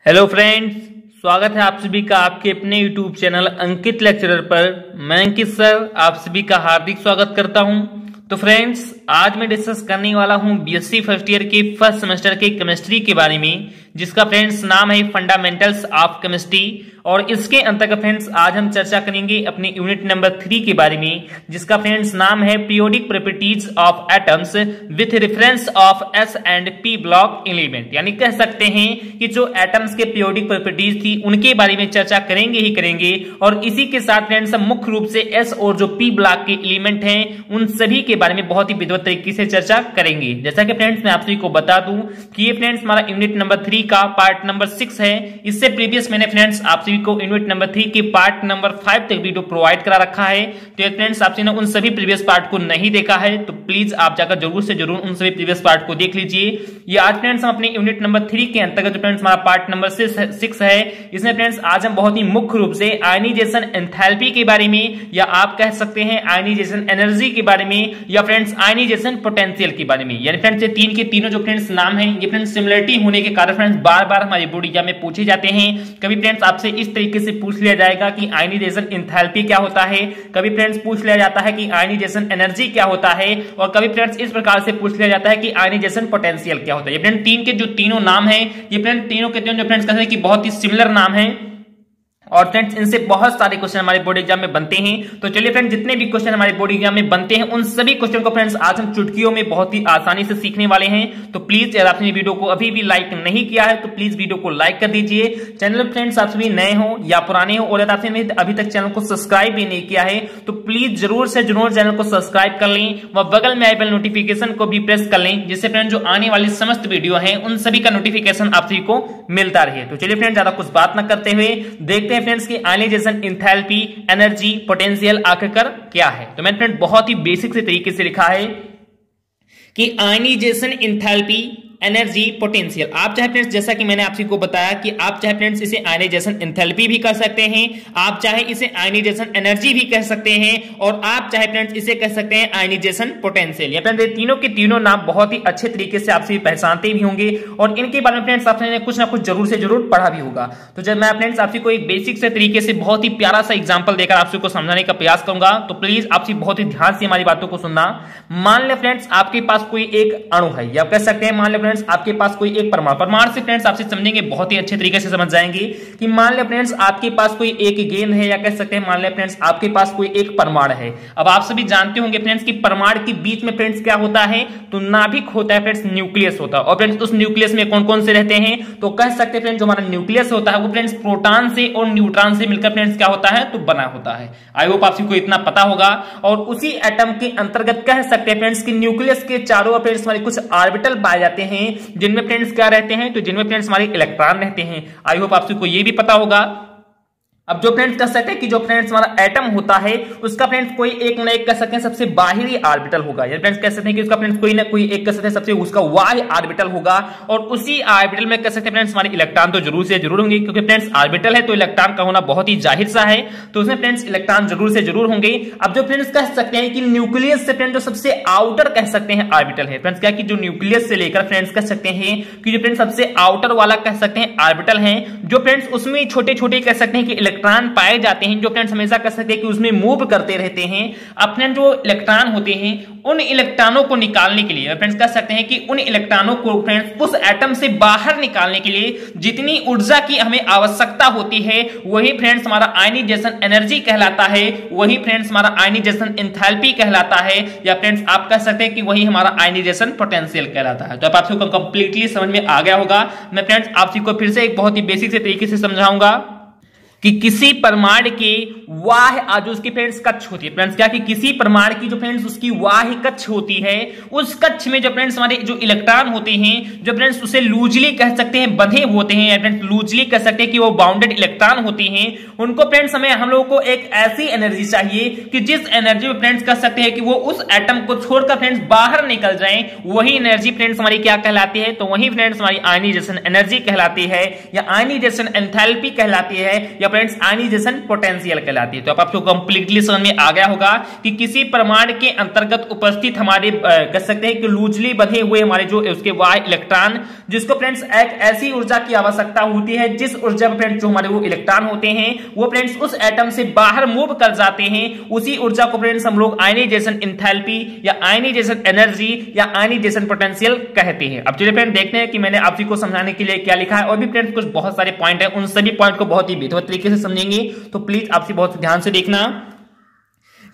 Hello friends, स्वागत है आप सभी का आपके अपने यूट्यूब चैनल अंकित लेक्चरर पर। मैं अंकित सर आप सभी का हार्दिक स्वागत करता हूं। तो फ्रेंड्स, आज मैं डिस्कस करने वाला हूं बीएससी फर्स्ट ईयर के फर्स्ट सेमेस्टर के केमिस्ट्री के बारे में, जिसका फ्रेंड्स नाम है फंडामेंटल्स ऑफ केमिस्ट्री। और इसके अंतर्गत फ्रेंड्स आज हम चर्चा करेंगे अपने यूनिट नंबर 3 के बारे में, जिसका फ्रेंड्स नाम है periodic properties of atoms with reference of S and P block element. यानी कह सकते हैं कि जो एटम्स के पीरियोडिक प्रॉपर्टीज थी उनके बारे में चर्चा करेंगे ही करेंगे। और इसी के साथ फ्रेंड्स हम मुख्य रूप से एस और जो पी ब्लॉक के एलिमेंट हैं उन सभी के बारे में बहुत ही विधिवत तरीके से चर्चा करेंगे। जैसा कि फ्रेंड्स मैं आप सभी को बता दूं कि ये फ्रेंड्स हमारा यूनिट नंबर 3 का पार्ट नंबर 6 है। इससे प्रीवियस मैंने फ्रेंड्स आप सभी को यूनिट नंबर 3 के पार्ट नंबर 5 तक वीडियो प्रोवाइड करा रखा है। तो फ्रेंड्स आपसे ने उन सभी प्रीवियस पार्ट को नहीं देखा है तो प्लीज आप जाकर जरूर से जरूर उन सभी प्रीवियस पार्ट को देख लीजिए। ये आज फ्रेंड्स हम अपने यूनिट नंबर 3 के अंतर्गत फ्रेंड्स हमारा पार्ट नंबर 6 है। इसमें फ्रेंड्स आज हम बहुत ही मुख्य रूप से आयनाइजेशन एंथैल्पी के बारे में, या आप कह सकते हैं आयनाइजेशन एनर्जी के बारे में, या फ्रेंड्स आयनाइजेशन पोटेंशियल के बारे में। यानी फ्रेंड्स ये तीन के तीनों जो फ्रेंड्स नाम हैं ये फ्रेंड्स सिमिलरिटी होने के कारण फ्रेंड्स बार बार हमारी बोर्ड एग्जाम में पूछे जाते हैं। कभी फ्रेंड्स आपसे इस तरीके से पूछ लिया जाएगा कि आयनाइजेशन एंथैल्पी क्या होता है, कभी फ्रेंड्स पूछ लिया जाता है कि आयनाइजेशन एनर्जी क्या होता है, और कभी फ्रेंड्स इस प्रकार से पूछ लिया जाता है कि आयनाइजेशन पोटेंशियल क्या होता है। ये फ्रेंड्स तीन के जो तीनों नाम हैं ये फ्रेंड्स तीनों के तीनों जो फ्रेंड्स कहते हैं कि बहुत ही सिमिलर नाम है, और फ्रेंड्स इनसे बहुत सारे क्वेश्चन हमारे बोर्ड एग्जाम में बनते हैं। तो चलिए फ्रेंड्स, जितने भी क्वेश्चन हमारे बोर्ड एग्जाम में बनते हैं उन सभी क्वेश्चन को फ्रेंड्स आज हम चुटकियों में बहुत ही आसानी से सीखने वाले हैं। तो प्लीज अगर आपने वीडियो को अभी भी लाइक नहीं किया है तो प्लीज वीडियो को लाइक कर दीजिए। चैनल फ्रेंड्स आप सभी नए हो या पुराने हो और यदि आपने अभी तक चैनल को सब्सक्राइब भी नहीं किया है तो प्लीज जरूर से जरूर चैनल को सब्सक्राइब कर लें व बगल में आए बेल नोटिफिकेशन को भी प्रेस कर लें, जिससे फ्रेंड्स जो आने वाली समस्त वीडियो है उन सभी का नोटिफिकेशन आप सभी को मिलता रहे। तो चलिए फ्रेंड्स, ज्यादा कुछ बात न करते हुए देखते हैं फ्रेंड्स की आयनाइजेशन एंथैल्पी, एनर्जी, पोटेंशियल आखिरकार क्या है। तो मैंने फ्रेंड बहुत ही बेसिक से तरीके से लिखा है कि आयनाइजेशन एंथैल्पी, एनर्जी, पोटेंशियल। आप चाहे फ्रेंड्स, जैसा कि मैंने आप सभी को बताया कि आप चाहे फ्रेंड्स इसे आयनाइजेशन एंथैल्पी भी कर सकते हैं, आप चाहे इसे आयनाइजेशन एनर्जी भी कह सकते हैं, और आप चाहे फ्रेंड्स इसे कह सकते हैं आयनाइजेशन पोटेंशियल। या फ्रेंड्स तीनों के तीनों नाम बहुत ही अच्छे तरीके से आप सभी पहचानते भी होंगे और इनके बारे में फ्रेंड्स आपने कुछ ना कुछ जरूर से जरूर पढ़ा भी होगा। तो जब मैं फ्रेंड्स आप सभी को एक बेसिक से तरीके से बहुत ही प्यारा सा एग्जाम्पल देकर आप सभी को समझाने का प्रयास करूंगा, तो प्लीज आप सभी बहुत ही ध्यान से हमारी बातों को सुनना। मान ले फ्रेंड्स आपके पास कोई एक अणु है, या कह सकते हैं मान ले फ्रेंड्स आपके पास कोई एक परमाणु से फ्रेंड्स आपसे समझेंगे, बहुत ही अच्छे तरीके से समझ जाएंगे कि मान ले फ्रेंड्स आपके पास कोई एक गेंद है, या कह सकते हैं मान ले फ्रेंड्स आपके पास कोई एक परमाणु है। अब आप सभी जानते होंगे फ्रेंड्स कि परमाणु के बीच में फ्रेंड्स क्या होता है, तो नाभिक होता है फ्रेंड्स, न्यूक्लियस होता है। और फ्रेंड्स उस न्यूक्लियस में कौन कौन से रहते हैं, तो कह सकते हैं फ्रेंड्स जो हमारा न्यूक्लियस होता है वो फ्रेंड्स प्रोटॉन से और न्यूट्रॉन से मिलकर फ्रेंड्स क्या होता है, तो बना होता है। आई होप आप सभी को इतना पता होगा। और उसी एटम के अंतर्गत कह सकते हैं फ्रेंड्स कि न्यूक्लियस के चारों ओर फ्रेंड्स हमारे कुछ ऑर्बिटल पाए जाते हैं, जिनमें फ्रेंड्स क्या रहते हैं, तो जिनमें फ्रेंड्स हमारे इलेक्ट्रॉन रहते हैं। आई होप आप सबको ये भी पता होगा। अब जो फ्रेंड्स कह सकते हैं कि जो फ्रेंड्स हमारा एटम होता है उसका फ्रेंड्स कोई एक ना एक कह सकते हैं सबसे बाहरी ऑर्बिटल होगा, या फ्रेंड्स कह सकते हैं कि उसका फ्रेंड्स कोई ना कोई एक कह सकते हैं सबसे उसका वाह्य ऑर्बिटल होगा, और उसी ऑर्बिटल में कह सकते हैं फ्रेंड्स हमारे इलेक्ट्रॉन तो जरूर से जरूर होंगे, क्योंकि फ्रेंड्स ऑर्बिटल है तो इलेक्ट्रॉन का होना बहुत ही जाहिर सा है, तो उसमें फ्रेंड्स इलेक्ट्रॉन जरूर से जरूर होंगे। अब जो फ्रेंड्स कह सकते हैं कि न्यूक्लियस से फ्रेंड्स जो सबसे आउटर कह सकते हैं ऑर्बिटल है, फ्रेंड्स क्या कि जो न्यूक्लियस से लेकर फ्रेंड्स कह सकते हैं कि जो फ्रेंड्स सबसे आउटर वाला कह सकते हैं ऑर्बिटल है, जो फ्रेंड्स उसमें छोटे छोटे कह सकते हैं कि इलेक्ट्रॉन पाए जाते हैं, जो फ्रेंड्स हमेशा कह सकते हैं कि उसमें मूव करते रहते हैं। अपने जो इलेक्ट्रॉन होते हैं उन इलेक्ट्रॉनों को निकालने के लिए फ्रेंड्स कह सकते हैं कि उन इलेक्ट्रॉनों को फ्रेंड्स उस एटम से बाहर निकालने के लिए जितनी ऊर्जा की हमें आवश्यकता होती है वही फ्रेंड्स हमारा आयनाइजेशन एनर्जी कहलाता है, वही फ्रेंड्स हमारा आयनाइजेशन एंथैल्पी कहलाता है, या फ्रेंड्स आप कह सकते हैं कि वही हमारा आयनाइजेशन पोटेंशियल कहलाता है। तो अब आप सबको कंप्लीटली समझ में आ गया होगा। मैं फ्रेंड्स आप सबको फिर से एक बहुत ही बेसिक से तरीके से समझाऊंगा कि किसी परमाणु के वाह्य जो उसकी फ्रेंड्स कक्ष होती है, फ्रेंड्स क्या कि किसी परमाणु की जो फ्रेंड्स उसकी वाह्य कक्ष होती है उस कक्ष में जो फ्रेंड्स हमारे जो इलेक्ट्रॉन होते हैं जो फ्रेंड्स उसे लूजली कह सकते हैं बंधे होते हैं, या फ्रेंड्स लूजली कह सकते हैं कि वो बाउंडेड इलेक्ट्रॉन होती हैं, उनको फ्रेंड्स हमें हम लोगों को एक ऐसी एनर्जी चाहिए कि जिस एनर्जी में फ्रेंड्स कह सकते हैं कि वो उस एटम को छोड़कर फ्रेंड्स बाहर निकल जाएं, वही एनर्जी फ्रेंड्स हमारी क्या कहलाती है, तो वही फ्रेंड्स हमारी आयनाइजेशन एनर्जी कहलाती है, या आयनाइजेशन एंथैल्पी कहलाती है, या फ्रेंड्स आयनाइजेशन पोटेंशियल कहलाती है। तो अब आपको कंप्लीटली समझ में आ गया होगा कि किसी परमाणु के अंतर्गत उपस्थित हमारे कह सकते हैं कि लूजली बंधे हुए हमारे जो उसके वाई इलेक्ट्रॉन, जिसको फ्रेंड्स एक ऐसी ऊर्जा की आवश्यकता होती है जिस ऊर्जा में फ्रेंड्स जो हमारे वो इलेक्ट्रॉन होते हैं वो फ्रेंड्स उस एटम से बाहर मूव कर जाते हैं, उसी ऊर्जा को फ्रेंड्स हम लोग आयनाइजेशन एंथैल्पी या आयनाइजेशन एनर्जी या आयनाइजेशन पोटेंशियल कहते हैं। अब चलिए फ्रेंड देखते हैं कि मैंने आप जी को समझाने के लिए क्या लिखा है, और भी फ्रेंड्स कुछ बहुत सारे पॉइंट है, उन सभी पॉइंट को बहुत ही बेहतर तरीके से समझेंगे, तो प्लीज आपसे बहुत ध्यान से देखना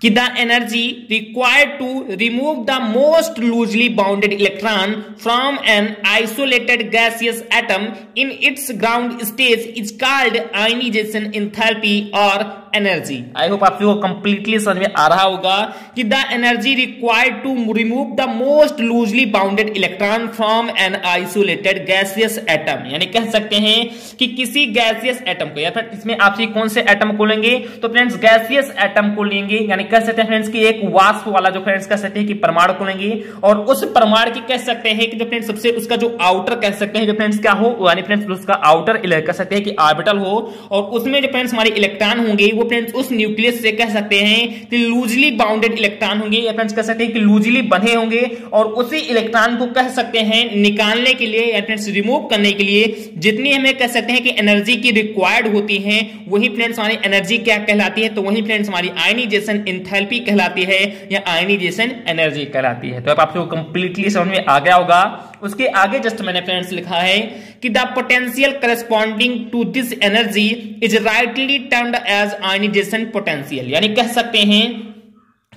कि the energy required to remove the most loosely bounded electron from an isolated gaseous atom in its ground stage is called ionization enthalpy or energy. I hope आप लोगों को कंप्लीटली समझ में आ रहा होगा कि the energy required to remove the most loosely bounded electron from an isolated gaseous atom, यानी कह सकते हैं कि किसी गैसियस एटम को, या फिर इसमें आपसे कौन से एटम को लेंगे, तो फ्रेंड्स गैसियस एटम को लेंगे, यानी कह सकते हैं फ्रेंड्स कि एक वाष्प वाला जो फ्रेंड्स कह सकते हैं कि परमाणु को लेंगे, और उस परमाणु की कह सकते हैं कि जो फ्रेंड्स सबसे उसका जो आउटर कह सकते हैं जो फ्रेंड्स क्या हो, यानी फ्रेंड्स उसका आउटर कह सकते हैं कि ऑर्बिटल हो, और उसमें जो फ्रेंड्स हमारे इलेक्ट्रॉन होंगे वो फ्रेंड्स उस न्यूक्लियस से कह सकते हैं कि लूजली बाउंडेड इलेक्ट्रॉन होंगे, या फ्रेंड्स कह सकते हैं कि लूजली बंधे होंगे, और उसी इलेक्ट्रॉन को कह सकते हैं निकालने के लिए या फ्रेंड्स रिमूव करने के लिए जितनी हमें कह सकते हैं कि एनर्जी की रिक्वायर्ड होती है वही फ्रेंड्स हमारी एनर्जी क्या कहलाती है, तो वही फ्रेंड्स हमारी आयनाइजेशन एंथैल्पी कहलाती है या आयनाइजेशन एनर्जी कहलाती है। तो अब आप लोगों को कंप्लीटली समझ में आ गया होगा। उसके आगे जस्ट मैंने फ्रेंड्स लिखा है कि the potential corresponding to this energy is rightly termed as ionisation potential, यानी कह सकते हैं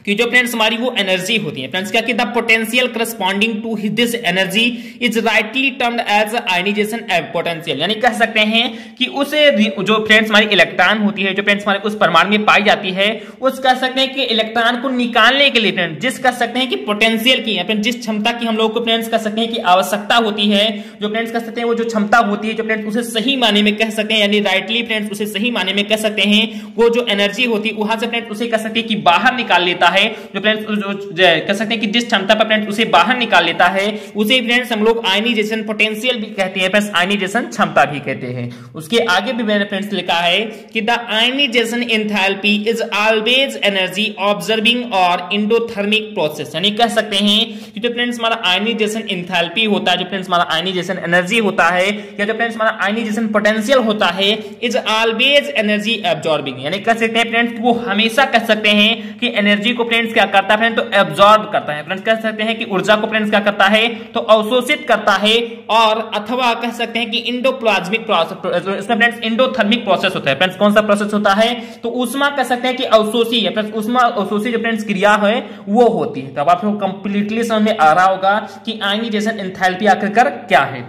कि जो फ्रेंड्स हमारी वो एनर्जी होती है फ्रेंड्स क्या कि the potential corresponding to this energy is rightly termed as ionisation potential, यानी कह सकते हैं कि उस जो फ्रेंड्स हमारी इलेक्ट्रॉन होती है जो फ्रेंड्स हमारे उस परमाणु में पाई जाती है उस कह सकते हैं कि इलेक्ट्रॉन को निकालने के लिए फ्रेंड्स जिस कह सकते हैं कि पोटेंशियल की या फिर जिस क्षमता की हम लोग को फ्रेंड्स कह सकते हैं कि आवश्यकता होती है, जो फ्रेंड्स कह सकते हैं वो जो क्षमता होती है जो फ्रेंड्स उसे सही माने में कह सकते हैं यानी राइटली फ्रेंड्स उसे सही माने में कह सकते हैं वो जो एनर्जी होती है वहां से फ्रेंड्स उसे कह सकते हैं कि बाहर निकाल लेता है, जो फ्रेंड्स कह सकते हैं कि जिस क्षमता पर फ्रेंड्स उसे बाहर निकाल लेता है उसे फ्रेंड्स हम लोग आयनाइजेशन पोटेंशियल भी कहते हैं, फ्रेंड्स आयनाइजेशन क्षमता भी कहते हैं। उसके आगे भी मैंने फ्रेंड्स लिखा है कि the ionisation enthalpy is always energy observing और एंडोथर्मिक प्रोसेस, यानी कह सकते हैं कि जो फ्रेंड्स हमारा आयनाइजेशन एंथैल्पी होता है, जो फ्रेंड्स हमारा आयनाइजेशन एनर्जी होता है या जो फ्रेंड्स हमारा आयनाइजेशन पोटेंशियल होता है इज ऑलवेज एनर्जी एब्जॉर्बिंग, यानी कह सकते हैं फ्रेंड्स वो हमेशा कह सकते हैं कि एनर्जी को फ्रेंड्स क्या करता है तो एब्जॉर्ब करता है, फ्रेंड्स कह सकते हैं कि ऊर्जा को फ्रेंड्स क्या करता है तो अवशोषित करता है, और अथवा कह सकते हैं कि इंडोप्लाज्मिक प्रोसेस, इसमें फ्रेंड्स इंडोथर्मिक प्रोसेस होता है, फ्रेंड्स कौन सा प्रोसेस होता है तो ऊष्मा कह सकते हैं कि अवशोषी है, फ्रेंड्स ऊष्मा अवशोषी जो फ्रेंड्स क्रिया है वो होती है। तो अब आपको कंप्लीटली समझ में आ रहा होगा कि आयनाइजेशन एंथैल्पी आखिरकार क्या है।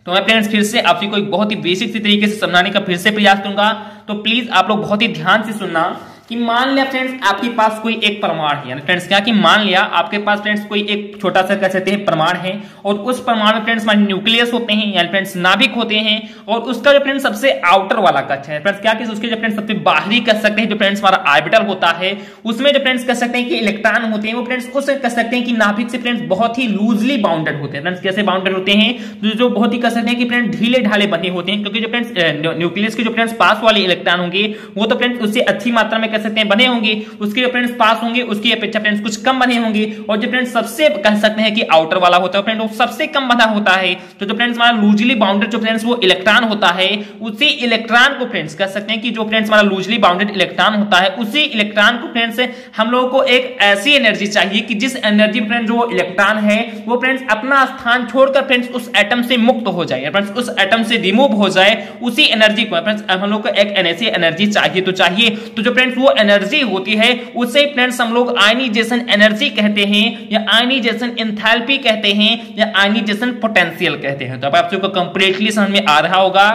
तो मैं फ्रेंड्स फिर से आपसे कोई बहुत ही बेसिक सी तरीके से समझाने का फिर से प्रयास करूंगा, तो प्लीज आप लोग बहुत ही ध्यान से सुनना कि मान लिया फ्रेंड्स आपके पास कोई एक परमाणु है, फ्रेंड्स क्या कि मान लिया आपके पास फ्रेंड्स कोई एक छोटा सा कह सकते हैं परमाणु है, और उस परमाणु में फ्रेंड्स हमारे न्यूक्लियस होते हैं यानी फ्रेंड्स नाभिक होते हैं, और उसका जो फ्रेंड्स सबसे आउटर वाला कक्ष है फ्रेंड्स क्या कि उसके जो फ्रेंड्स सबसे बाहरी कह सकते हैं जो फ्रेंड्स हमारा ऑर्बिटल होता है उसमें जो फ्रेंड्स कह सकते हैं कि इलेक्ट्रॉन होते हैं वो फ्रेंड्स उस कह सकते हैं कि नाभिक से फ्रेंड्स बहुत ही लूजली बाउंडेड होते हैं, फ्रेंड्स कैसे बाउंडेड होते हैं जो बहुत ही कह सकते हैं कि फ्रेंड्स ढीले ढाले बने होते हैं, क्योंकि जो फ्रेंड्स न्यूक्लियस के जो फ्रेंड्स पास वाले इलेक्ट्रॉन होंगे वो तो फ्रेंड्स उससे अच्छी मात्रा में कह सकते हैं बने होंगे, उसके जो फ्रेंड्स पास होंगे उसकी अपेक्षा फ्रेंड्स कुछ कम बने होंगे, और जो फ्रेंड्स सबसे कह सकते हैं कि आउटर वाला होता है फ्रेंड्स वो सबसे कम बना होता है, तो जो फ्रेंड्स हमारा लूजली बाउंडेड जो फ्रेंड्स वो इलेक्ट्रॉन होता है उसी इलेक्ट्रॉन को फ्रेंड्स कह सकते हैं कि जो फ्रेंड्स हमारा लूजली बाउंडेड इलेक्ट्रॉन होता है उसी इलेक्ट्रॉन को फ्रेंड्स हम लोगों को एक ऐसी एनर्जी चाहिए कि जिस एनर्जी फ्रेंड्स जो इलेक्ट्रॉन है वो फ्रेंड्स अपना स्थान छोड़कर फ्रेंड्स उस एटम से मुक्त हो जाए, फ्रेंड्स उस एटम से रिमूव हो जाए, उसी एनर्जी को फ्रेंड्स हम लोग को एक ऐसी एनर्जी चाहिए तो जो फ्रेंड्स वो एनर्जी होती है उसे फ्रेंड्स हम लोग आयनाइजेशन एनर्जी कहते हैं या आयनाइजेशन एंथैल्पी कहते हैं या आयनाइजेशन पोटेंशियल कहते हैं। तो अब आप सबको कंप्लीटली समझ में आ रहा होगा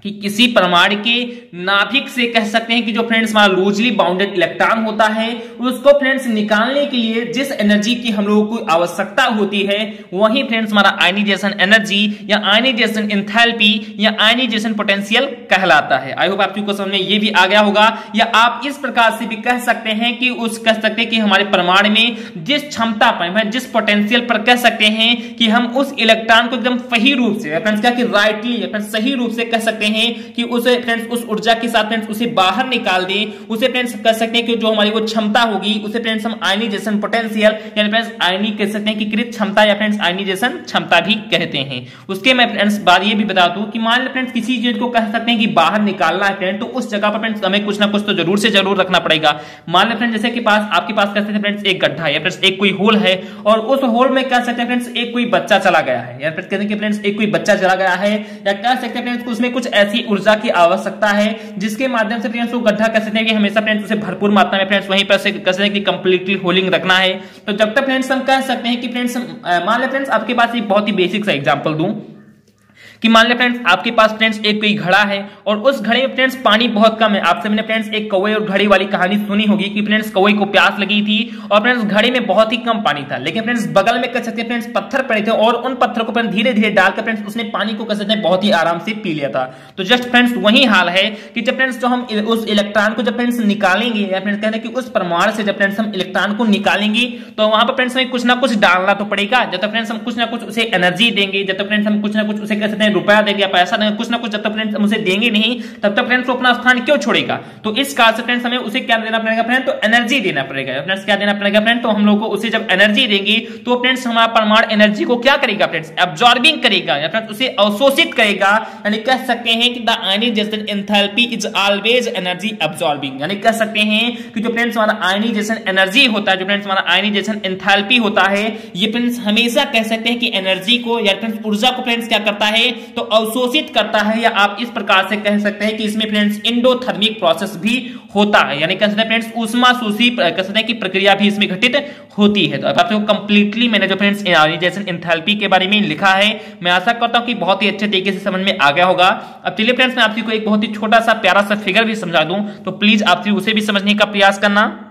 कि किसी परमाणु के नाभिक से कह सकते हैं कि जो फ्रेंड्स हमारा लूजली बाउंडेड इलेक्ट्रॉन होता है उसको फ्रेंड्स निकालने के लिए जिस एनर्जी की हम लोगों को आवश्यकता होती है वही फ्रेंड्स हमारा आयनाइजेशन एनर्जी या आयनाइजेशन एंथैल्पी या आयनाइजेशन पोटेंशियल कहलाता है। आई होप आपको समझ में ये भी आ गया होगा, या आप इस प्रकार से भी कह सकते हैं कि कह सकते हैं कि हमारे परमाणु में जिस क्षमता पर जिस पोटेंशियल पर कह सकते हैं कि हम उस इलेक्ट्रॉन को एकदम सही रूप से फ्रेंड्स क्या कि राइटली सही रूप से कह सकते हैं हैं कि उसे फ्रेंड्स उस ऊर्जा के साथ फ्रेंड्स उसे बाहर निकाल दें, उसे फ्रेंड्स कह सकते हैं कि जो हमारी वो क्षमता होगी उसे फ्रेंड्स हम आयनीजेशन पोटेंशियल यानी फ्रेंड्स आयनी कह सकते हैं कि कृत क्षमता या फ्रेंड्स आयनीजेशन क्षमता भी कहते हैं। उसके मैं फ्रेंड्स बात ये भी बता दूं कि मान लो फ्रेंड्स किसी चीज को कह सकते हैं कि बाहर निकालना है फ्रेंड्स, तो उस जगह पर फ्रेंड्स हमें कुछ ना कुछ तो जरूर से जरूर रखना पड़ेगा। मान लो फ्रेंड्स जैसे कि आपके पास कह सकते हैं फ्रेंड्स एक गड्ढा या फ्रेंड्स एक कोई होल है और उस होल में कह सकते हैं फ्रेंड्स एक कोई बच्चा चला गया है या फिर कहते हैं कि फ्रेंड्स एक कोई बच्चा चला गया है या कह सकते हैं फ्रेंड्स उसमें कुछ ऐसी ऊर्जा की आवश्यकता है जिसके माध्यम से फ्रेंड्स वो गड्ढा कह सकते हैं कि हमेशा फ्रेंड्स उसे भरपूर मात्रा में फ्रेंड्स वहीं पर से कह सकते हैं कि कंप्लीटली होलिंग रखना है। तो जब तक फ्रेंड्स हम कह सकते हैं कि फ्रेंड्स मान लो फ्रेंड्स आपके पास एक बहुत ही बेसिक सा एग्जांपल दूं कि मान ले फ्रेंड्स आपके पास फ्रेंड्स एक कोई घड़ा है और उस घड़े में फ्रेंड्स पानी बहुत कम है। आप सबने फ्रेंड्स एक कौवे और घड़े वाली कहानी सुनी होगी कि फ्रेंड्स कौवे को प्यास लगी थी और फ्रेंड्स घड़े में बहुत ही कम पानी था, लेकिन फ्रेंड्स बगल में कह सकते हैं फ्रेंड्स पत्थर पड़े थे और उन पत्थरों को धीरे धीरे डालकर फ्रेंड्स उसने पानी को कह सकते हैं बहुत ही आराम से पी लिया था। तो जस्ट फ्रेंड्स वही हाल है कि जब फ्रेंड्स जो हम उस इलेक्ट्रॉन को जब फ्रेंड्स निकालेंगे या फ्रेंड्स कहते हैं कि उस परमाणु से जब फ्रेंड्स हम इलेक्ट्रॉन को निकालेंगे तो वहां पर फ्रेंड्स हमें कुछ ना कुछ डालना तो पड़ेगा। जब तक फ्रेंड्स हम कुछ ना कुछ उसे एनर्जी देंगे, जब तक फ्रेंड्स हम कुछ ना कुछ उसे कह सकते हैं रुपया देंगे या पैसा कुछ ना कुछ जब तक फ्रेंड्स हम उसे देंगे नहीं तब तक फ्रेंड्स वो अपना स्थान क्यों छोड़ेगा। तो इस कारण से फ्रेंड्स हमें उसे क्या देना पड़ेगा फ्रेंड्स, तो एनर्जी देना पड़ेगा। फ्रेंड्स क्या देना पड़ेगा फ्रेंड्स, तो हम लोग को उसे जब एनर्जी देंगे तो फ्रेंड्स हमारा परमाणु एनर्जी को क्या करेगा फ्रेंड्स, एब्जॉर्बिंग करेगा या फ्रेंड्स उसे अवशोषित करेगा। यानी कह सकते हैं कि the ionization enthalpy is always energy absorbing. यानी कह सकते हैं कि जो फ्रेंड्स हमारा आयनीजेशन एनर्जी होता है, जो फ्रेंड्स हमारा आयनीजेशन एंथैल्पी होता है, ये फ्रेंड्स हमेशा कह सकते हैं कि एनर्जी को या फ्रेंड्स ऊर्जा को फ्रेंड्स क्या करता है, तो अवशोषित करता है। या आप इस प्रकार से कह सकते हैं कि इसमें फ्रेंड्स एंडोथर्मिक प्रोसेस भी होता है, यानी कह सकते हैं फ्रेंड्स ऊष्मा शोषी कह सकते हैं कि प्रक्रिया भी इसमें घटित होती है। तो अब आपको कंप्लीटली मैंने जो फ्रेंड्स आयनीजेशन एंथैल्पी के बारे में लिखा है, मैं आशा करता हूं कि बहुत ही अच्छे तरीके से समझ में आ गया होगा। अब चलिए फ्रेंड्स मैं आपको एक बहुत ही छोटा सा प्यारा सा फिगर भी समझा दूं, तो प्लीज आप उसे भी समझने का प्रयास करना।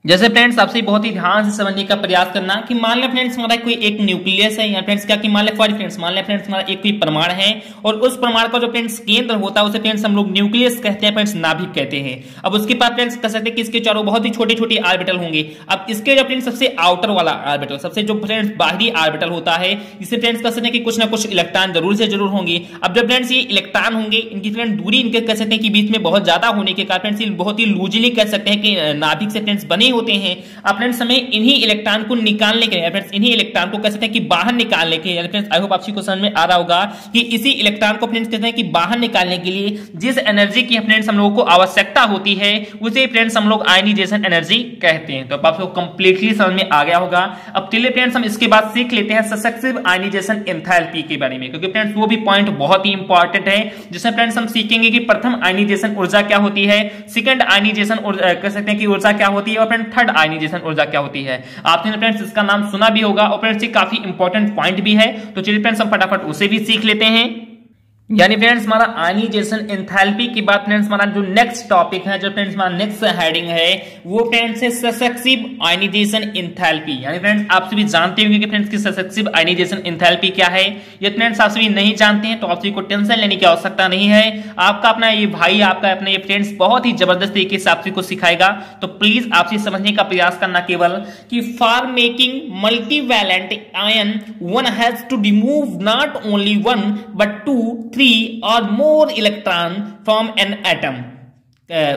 जैसे फ्रेंड्स आपसे बहुत ही ध्यान से समझने का प्रयास करना कि मान लें फ्रेंड्स हमारा कोई एक न्यूक्लियस है या फ्रेंड्स क्या कि मान लें फ्रेंड्स हमारा एक कोई परमाणु है और उस परमाणु का जो फ्रेंड्स केंद्र होता है उसे फ्रेंड्स हम लोग न्यूक्लियस कहते हैं, फ्रेंड्स नाभिक कहते हैं। अब उसके बाद फ्रेंड्स कह सकते हैं कि इसके चारों बहुत ही छोटे छोटे ऑर्बिटल होंगे। अब इसके जो फ्रेंड्स सबसे आउटर वाला ऑर्बिटल, सबसे जो फ्रेंड्स बाहरी ऑर्बिटल होता है, इसे फ्रेंड्स कह सकते हैं कि कुछ ना कुछ इलेक्ट्रॉन जरूर से जरूर होंगे। अब जब फ्रेंड्स ये इलेक्ट्रॉन होंगे, इनकी फ्रेंड्स दूरी इनके कह सकते हैं कि बीच में बहुत ज्यादा होने के कारण फ्रेंड्स बहुत ही लूजली कह सकते हैं कि नाभिक से फ्रेंड्स बने होते हैं। फ्रेंड्स हमें इन्हीं इलेक्ट्रॉन को निकालने के लिए फ्रेंड्स इन्हीं इलेक्ट्रॉन को कह सकते हैं कि बाहर निकालने के लिए फ्रेंड्स आई होप आपसी को समझ में आ रहा होगा कि इसी इलेक्ट्रॉन को फ्रेंड्स कहते हैं कि बाहर निकालने के लिए जिस एनर्जी की फ्रेंड्स हम लोगों को आवश्यकता होती है उसे फ्रेंड्स हम लोग आयनीजेशन एनर्जी कहते हैं। तो अब आपको कंप्लीटली समझ में आ गया होगा। अब चलिए फ्रेंड्स हम इसके बाद सीख लेते हैं सक्सेसिव आयनीजेशन एंथैल्पी के बारे में, क्योंकि फ्रेंड्स वो भी पॉइंट बहुत ही इंपॉर्टेंट है जिसमें फ्रेंड्स हम सीखेंगे कि प्रथम आयनीजेशन ऊर्जा क्या होती है, सेकंड आयनीजेशन कह सकते हैं कि ऊर्जा क्या होती है और फ्रेंड्स थर्ड आयनीजेशन ऊर्जा क्या होती है। आपने फ्रेंड्स इसका नाम सुना भी होगा और फ्रेंड्स ये काफी इंपॉर्टेंट पॉइंट भी है। तो चलिए फ्रेंड्स हम फटाफट उसे भी सीख लेते हैं। यानी फ्रेंड्स हमारा आयनीजेशन एंथैल्पी के बाद फ्रेंड्स हमारा जो नेक्स्ट टॉपिक है, जो फ्रेंड्स हमारा नेक्स्ट हेडिंग है वो फ्रेंड्स है सक्सेसिव आयनीजेशन एंथैल्पी। यानी फ्रेंड्स आप सभी जानते होंगे कि फ्रेंड्स की सक्सेसिव आयनीजेशन एंथैल्पी क्या है। ये फ्रेंड्स आप सभी नहीं जानते हैं तो आप सभी को टेंशन लेने की आवश्यकता नहीं है। आपका अपना ये भाई, आपका अपने ये फ्रेंड्स बहुत ही जबरदस्त तरीके से आप सभी को सिखाएगा। तो प्लीज आपसे समझने का प्रयास करना केवल कि for making multivalent ion one has to remove not only one but 2, 3 or more electron from an atom।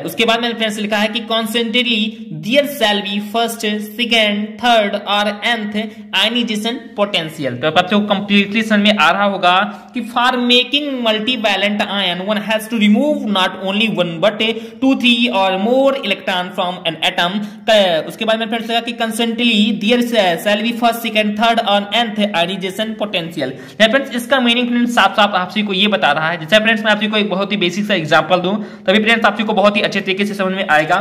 उसके बाद मैंने फ्रेंड्स लिखा है कि concentratedly there shall be first, second, third और nth आयनीजेशन पोटेंशियल। तो आपको कंप्लीटली समझ में आ रहा होगा कि for making multivalent ion one has to remove not only one but 2, 3 और more electron from an atom. उसके बाद मैंने फ्रेंड्स लिखा कि concentratedly there shall be first, second, third और nth आयनीजेशन पोटेंशियल। फ्रेंड्स इसका मीनिंग फ्रेंड्स साफ साफ आप सभी को ये बता रहा है। जैसे फ्रेंड्स मैं आप सभी को एक बहुत ही बेसिक सा एग्जांपल दूं तभी फ्रेंड्स आप सभी को बहुत ही अच्छे तरीके से समझ में आएगा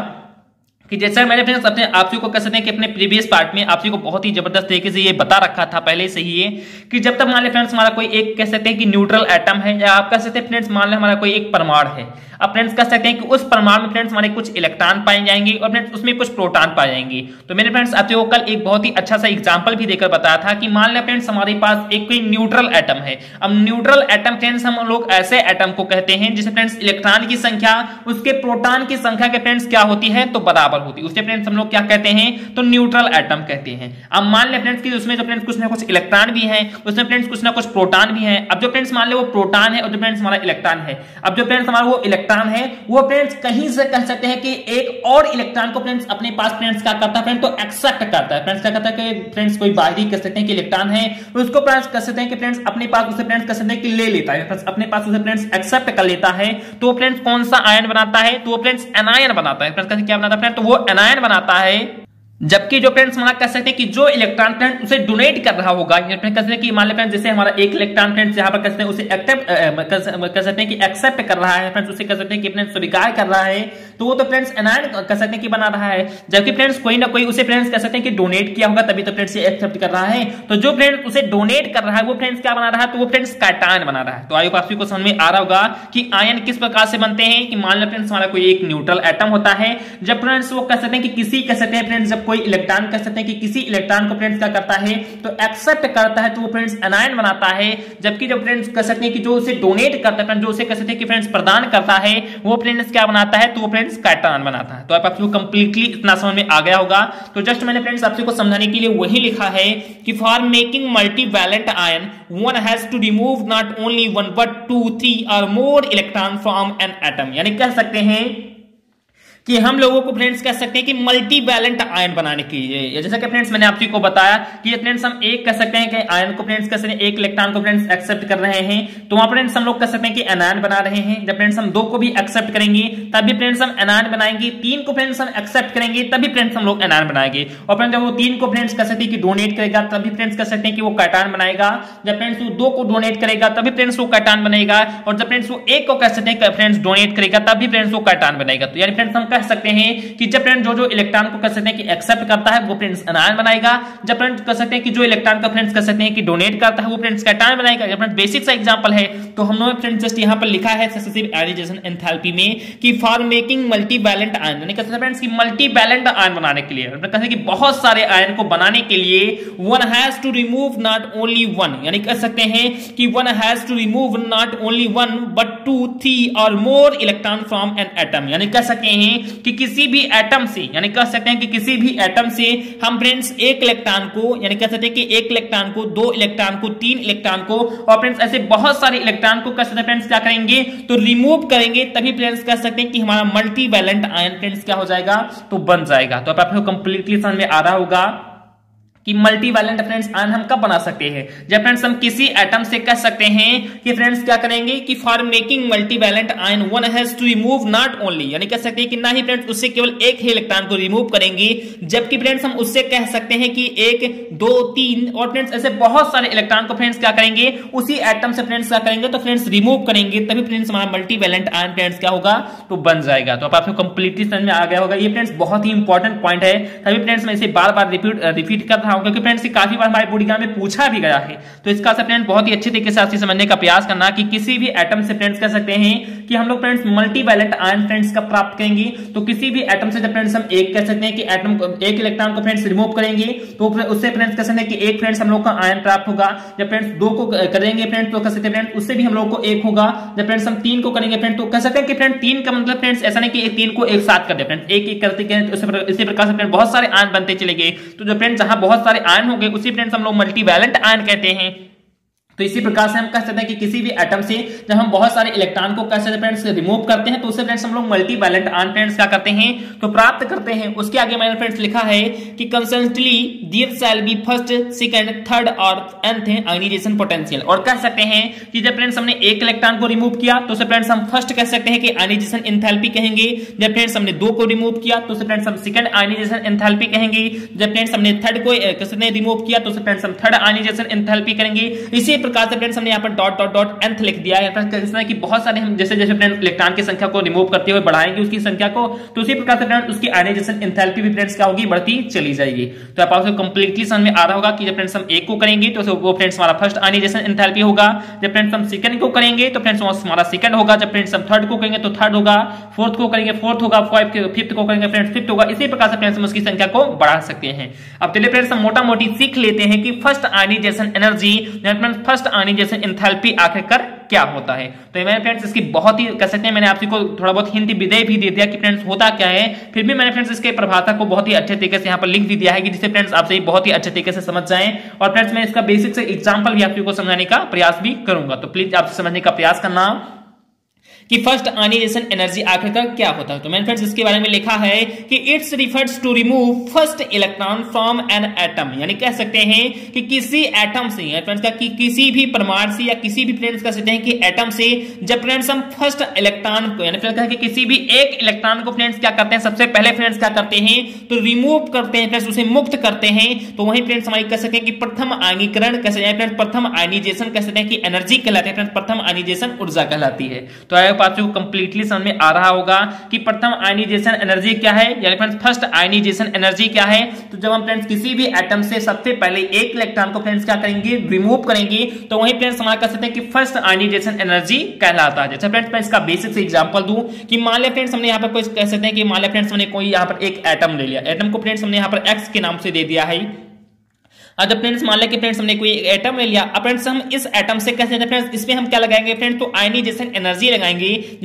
कि जैसा मैंने फ्रेंड्स अपने आप को कह सकते हैं कि अपने प्रीवियस पार्ट में आप को बहुत ही जबरदस्त तरीके से ये बता रखा था पहले से ही, ये कि जब तक मान ले फ्रेंड्स हमारा कोई एक कह सकते हैं कि न्यूट्रल एटम है या आप कह सकते हैं फ्रेंड्स मान ले हमारा कोई एक परमाणु है। अब फ्रेंड्स कह सकते हैं कि उस परमाणु में फ्रेंड्स हमारे कुछ इलेक्ट्रॉन पाए जाएंगे और फ्रेंड्स उसमें कुछ प्रोटॉन पाए जाएंगे। तो मैंने फ्रेंड्स आपको कल एक बहुत ही अच्छा सा एग्जांपल भी देकर बताया था कि मान लें फ्रेंड्स हमारे पास एक कोई न्यूट्रल एटम है। अब न्यूट्रल एटम फ्रेंड्स हम लोग ऐसे एटम को कहते हैं जिसमें फ्रेंड्स इलेक्ट्रॉन की संख्या उसके प्रोटॉन की संख्या के फ्रेंड्स क्या होती है, तो बराबर होती है उसे फ्रेंड्स हम लोग क्या कहते हैं, तो न्यूट्रल एटम कहते हैं। अब मान ले फ्रेंड्स कि उसमें जो फ्रेंड्स कुछ ना कुछ इलेक्ट्रॉन भी है, उसमें फ्रेंड्स कुछ ना कुछ प्रोटॉन भी है। अब जो फ्रेंड्स मान ले वो प्रोटॉन है और जो फ्रेंड्स हमारा इलेक्ट्रॉन है, अब जो फ्रेंड्स हमारा वो इलेक्ट्रॉन है वो फ्रेंड्स कहीं से कह सकते हैं कि एक और इलेक्ट्रॉन को फ्रेंड्स अपने पास फ्रेंड्स क्या करता है फ्रेंड्स, तो एक्सेप्ट करता है। फ्रेंड्स क्या करता है कि फ्रेंड्स कोई बाहरी कह सकते हैं कि इलेक्ट्रॉन है उसको फ्रेंड्स कह सकते हैं कि फ्रेंड्स अपने पास उसे फ्रेंड्स कह सकते हैं कि ले लेता है, फ्रेंड्स अपने पास उसे फ्रेंड्स एक्सेप्ट कर लेता है। तो फ्रेंड्स कौन सा आयन बनाता है, तो वो फ्रेंड्स एनायन बनाता है। फ्रेंड्स क्या बनाता है फ्रेंड्स, तो वो एनायन बनाता है। जबकि जो फ्रेंड्स हमारा कह सकते हैं कि जो इलेक्ट्रॉन फ्रेंड्स उसे डोनेट कर रहा होगा, कह सकते हैं कि मान लें फ्रेंड्स जैसे हमारा एक इलेक्ट्रॉन फ्रेंड्स यहां पर कह सकते हैं उसे कह सकते हैं कि एक्सेप्ट कर रहा है फ्रेंड्स, उसे कह सकते हैं कि फ्रेंड्स स्वीकार कर रहा है, तो वो तो फ्रेंड्स एनायन कह सकते हैं कि बना रहा है। जबकि फ्रेंड्स कोई ना कोई उसे फ्रेंड्स कह सकते हैं कि डोनेट किया होगा तभी तो फ्रेंड्स ये एक्सेप्ट कर रहा है। तो जो फ्रेंड्स उसे डोनेट कर रहा है वो फ्रेंड्स क्या बना रहा है, तो वो फ्रेंड्स कैटायन बना रहा है। तो आई होप आप सभी को समझ में आ रहा होगा कि आयन किस प्रकार से बनते हैं, कि मान लो फ्रेंड्स हमारा कोई एक न्यूट्रल एटम होता है, जब फ्रेंड्स वो कह सकते हैं कि किसी कह सकते हैं फ्रेंड्स जब कोई इलेक्ट्रॉन कह सकते हैं कि किसी इलेक्ट्रॉन को फ्रेंड्स क्या करता है, तो एक्सेप्ट करता है, तो वो फ्रेंड्स एनायन बनाता है। जबकि जो फ्रेंड्स कह सकते हैं कि जो उसे डोनेट करता है, जो उसे कह सकते हैं कि फ्रेंड्स प्रदान करता है, वो फ्रेंड्स क्या बनाता है, तो वो फ्रेंड्स कैटायन बनाता है। तो आप आपको कंप्लीटली इतना समझ में आ गया होगा। तो जस्ट मैंने फ्रेंड्स आपसे को समझाने के लिए वही लिखा है कि for making multivalent ion one has to remove not only one but 2, 3 और more electron from an atom. यानी कह सकते हैं कि हम लोगों को फ्रेंड्स कह सकते हैं कि मल्टीवैलेंट आयन बनाने के लिए, जैसा कि फ्रेंड्स मैंने आपको बताया कि फ्रेंड्स हम एक कह सकते हैं कि आयन को फ्रेंड्स कह सकते हैं एक इलेक्ट्रॉन को फ्रेंड्स एक्सेप्ट कर रहे हैं, तो वहां फ्रेंड्स हम लोग कह सकते हैं कि एनायन बना रहे हैं। जब फ्रेंड्स हम 2 को भी एक्सेप्ट करेंगे तभी फ्रेंड्स हम एनायन बनाएंगे, 3 को फ्रेंड्स हम एक्सेप्ट करेंगे तभी फ्रेंड्स हम लोग एनायन बनाएंगे, और फ्रेंड्स जब वो 3 को फ्रेंड्स कह सकते हैं कि डोनेट करेगा तभी फ्रेंड्स कह सकते हैं कि वो कैटायन बनाएगा। जब फ्रेंड्स वो 2 को डोनेट करेगा तभी फ्रेंड्स वो कैटायन बनेगा, और जब फ्रेंड्स वो 1 को कह सकते हैं कि फ्रेंड्स डोनेट करेगा तभी फ्रेंड्स वो कैटायन बनेगा। तो यानी फ्रेंड्स हम कह सकते हैं कि जब फ्रेंड जो इलेक्ट्रॉन को कह सकते हैं कि एक्सेप्ट करता है वो फ्रेंड्स एनायन बनाएगा, जब फ्रेंड्स कह सकते हैं कि जो इलेक्ट्रॉन का फ्रेंड्स कह सकते हैं कि डोनेट करता है वो फ्रेंड्स कैटायन बनाएगा। जब फ्रेंड्स बेसिक सा एग्जांपल है, तो हम लोग फ्रेंड्स जस्ट यहां पर लिखा है सक्सेसिव आयनाइजेशन एंथैल्पी में कि फॉर मेकिंग मल्टीवैलेंट आयन, यानी कहते हैं फ्रेंड्स कि मल्टीवैलेंट आयन बनाने के लिए, कहते हैं कि बहुत सारे आयन को बनाने के लिए one has to remove not only one, यानी कह सकते हैं कि one has to remove not only one but 2, 3 और more electron from an atom. यानी कह सकते हैं कि किसी भी एटम से, यानी कह सकते हैं कि किसी भी एटम से हम फ्रेंड्स एक इलेक्ट्रॉन को, यानी कह सकते हैं कि एक इलेक्ट्रॉन को, 2 इलेक्ट्रॉन को, 3 इलेक्ट्रॉन को, और फ्रेंड्स ऐसे बहुत सारे इलेक्ट्रॉन को कह सकते हैं फ्रेंड्स क्या करेंगे, तो रिमूव करेंगे, तभी फ्रेंड्स कह सकते हैं कि हमारा मल्टीवैलेंट आयन फ्रेंड्स क्या हो जाएगा, तो बन जाएगा। तो आपको कंप्लीटली समझ में आ रहा होगा कि मल्टीवैलेंट फ्रेंड्स आयन हम कब बना सकते हैं, जब फ्रेंड्स हम किसी एटम से कह सकते हैं कि फ्रेंड्स क्या करेंगे कि for making multivalent ion one has to remove not only, यानी कह सकते हैं कि ना ही फ्रेंड्स उससे केवल एक ही इलेक्ट्रॉन को रिमूव करेंगे, जबकि फ्रेंड्स हम उससे कह सकते हैं कि 1, 2, 3 और फ्रेंड्स ऐसे बहुत सारे इलेक्ट्रॉन को फ्रेंड्स क्या करेंगे, उसी एटम से फ्रेंड्स क्या करेंगे, तो फ्रेंड्स रिमूव करेंगे, तभी फ्रेंड्स हमारा मल्टीवैलेंट आयन फ्रेंड्स क्या होगा, तो बन जाएगा। तो आपको कंप्लीटली समझ में आ गया होगा। ये फ्रेंड्स बहुत ही इंपॉर्टेंट पॉइंट है, तभी फ्रेंड्स मैं इसे बार बार रिपीट कर रहा हूं, क्योंकि फ्रेंड्स काफी बार हमारे बोर्ड एग्जाम में पूछा भी गया है। तो इसका फ्रेंड्स बहुत ही अच्छे तरीके से आपसे समझने का प्रयास करना कि किसी भी एटम से फ्रेंड्स कह सकते हैं कि हम लोग फ्रेंड्स मल्टीवैलेंट आयन फ्रेंड्स का प्राप्त करेंगे। तो किसी भी एटम से जब फ्रेंड्स हम एक कह सकते हैं कि एटम एक इलेक्ट्रॉन को फ्रेंड्स रिमूव करेंगे, तो उससे फ्रेंड्स कह सकते हैं कि एक फ्रेंड्स हम लोग का आयन प्राप्त होगा। जब फ्रेंड्स 2 को करेंगे फ्रेंड्स, तो कह सकते हैं फ्रेंड्स उससे भी हम लोग को 1 होगा। जब फ्रेंड्स हम 3 को करेंगे फ्रेंड्स, तो कह सकते हैं कि फ्रेंड्स 3 का मतलब फ्रेंड्स ऐसा नहीं कि 3 को एक साथ कर दे फ्रेंड्स, एक करते गए, इसी प्रकार से फ्रेंड्स बहुत सारे आयन बनते चले गए। तो जो फ्रेंड्स जहां बहुत सारे आयन हो गए उसी फ्रेंड्स हम लोग मल्टीवैलेंट आयन कहते हैं। तो इसी प्रकार से हम कह सकते हैं कि किसी भी एटम से जब हम बहुत सारे इलेक्ट्रॉन को कह सकते हैं फ्रेंड्स रिमूव करते हैं, तो उससे फ्रेंड्स हम लोग मल्टीवैलेंट आयन फ्रेंड्स क्या करते हैं, तो प्राप्त करते हैं। उसके आगे मैंने फ्रेंड्स लिखा है कि constantly there shall be first, second, third और nth आयनाइजेशन पोटेंशियल। और कह सकते हैं कि जब फ्रेंड्स हमने एक इलेक्ट्रॉन को रिमूव किया तो उसे फ्रेंड्स हम फर्स्ट कह सकते हैं कि आयनाइजेशन एंथैल्पी कहेंगे। जब फ्रेंड्स हमने 2 को रिमूव किया तो उसे फ्रेंड्स हम सेकंड आयनाइजेशन एंथैल्पी कहेंगे। जब फ्रेंड्स हमने थर्ड को किसने रिमूव किया तो उसे फ्रेंड्स हम थर्ड आयनाइजेशन एंथैल्पी करेंगे। इसी प्रकार से फ्रेंड्स हमने यहाँ पर डॉट डॉट डॉट nth लिख दिया है, इसमें कि बहुत सारे हम जैसे जैसे फ्रेंड्स इलेक्ट्रॉन की संख्या को रिमूव करते हुए बढ़ाएंगे उसकी संख्या को, तो उसी प्रकार से फ्रेंड्स उसकी आयनाइजेशन एंथैल्पी भी फ्रेंड्स क्या होगी, बढ़ती चली जाएगी। तो आपको कंप्लीटली समझ में आ रहा होगा कि जब फ्रेंड्स हम 1 को करेंगे तो वो फ्रेंड्स हमारा फर्स्ट आयनाइजेशन एंथैल्पी होगा। जब फ्रेंड्स हम सेकंड को करेंगे तो फ्रेंड्स हमारा सेकंड होगा। जब फ्रेंड्स हम थर्ड को करेंगे तो थर्ड होगा, फोर्थ को करेंगे फोर्थ होगा, फिफ्थ को करेंगे फ्रेंड्स फिफ्थ होगा। इसी प्रकार से फ्रेंड्स हम उसकी संख्या को बढ़ा सकते हैं। अब चलिए फ्रेंड्स हम मोटा मोटी सीख लेते हैं कि first ionisation energy, first ionisation enthalpy आखिरकार क्या होता है। तो मैंने फ्रेंड्स इसकी बहुत ही कह सकते हैं, मैंने आपको थोड़ा बहुत हिंट भी दे दिया कि फ्रेंड्स होता क्या है, फिर भी मैंने फ्रेंड्स इसके प्रभाषा को बहुत ही अच्छे तरीके से यहाँ पर लिंक भी दिया है कि जिससे फ्रेंड्स आपसे बहुत ही अच्छे तरीके से समझ जाएं। और फ्रेंड्स मैं इसका बेसिक से एग्जांपल भी आपको समझाने का प्रयास भी करूंगा, तो प्लीज आपसे समझने का प्रयास करना कि फर्स्ट आयनाइजेशन एनर्जी आखिरकार क्या होता है। तो मैंने फ्रेंड्स इसके बारे में लिखा है कि it's refers to remove first electron from an atom, यानी कह सकते हैं कि किसी एटम से फ्रेंड्स का कि किसी भी परमाणु से या किसी भी फ्रेंड्स कह सकते हैं कि एटम से जब फ्रेंड्स हम फर्स्ट इलेक्ट्रॉन को यानी फ्रेंड्स कि किसी भी एक इलेक्ट्रॉन को फ्रेंड्स क्या करते हैं, सबसे पहले फ्रेंड्स क्या करते हैं तो रिमूव करते हैं फ्रेंड्स, उसे मुक्त करते हैं। तो वही फ्रेंड्स हमारी कह सकते हैं कि प्रथम आयनीकरण कह सकते हैं फ्रेंड्स, प्रथम आयनीजेशन कह सकते हैं कि एनर्जी कहलाते हैं फ्रेंड्स, प्रथम आयनीजेशन ऊर्जा कहलाती है। तो आपको कंप्लीटली समझ में आ रहा होगा कि प्रथम आयनीजेशन एनर्जी क्या है, यानी फ्रेंड्स फर्स्ट आयनीजेशन एनर्जी क्या है। तो जब हम फ्रेंड्स किसी भी एटम से सबसे पहले एक इलेक्ट्रॉन को फ्रेंड्स क्या करेंगे, रिमूव करेंगे, तो वही फ्रेंड्स हमारा कह सकते हैं कि फर्स्ट आयनीजेशन एनर्जी कहलाता है। जैसे फ्रेंड्स मैं इसका बेसिक से एग्जांपल दूं कि मान लिया फ्रेंड्स हमने यहां पर कोई कह सकते हैं कि मान लिया फ्रेंड्स हमने कोई यहां पर एक एटम ले लिया, एटम को फ्रेंड्स हमने यहां पर एक्स के नाम से दे दिया है। जब फ्रेंड्स मान लें कि फ्रेंड्स हमने कोई एटम ले लिया, अब फ्रेंड्स हम इस एटम से कैसे फ्रेंड्स इसमें हम क्या लगाएंगे फ्रेंड्स, तो आयनीजेशन एनर्जी लगाएंगे।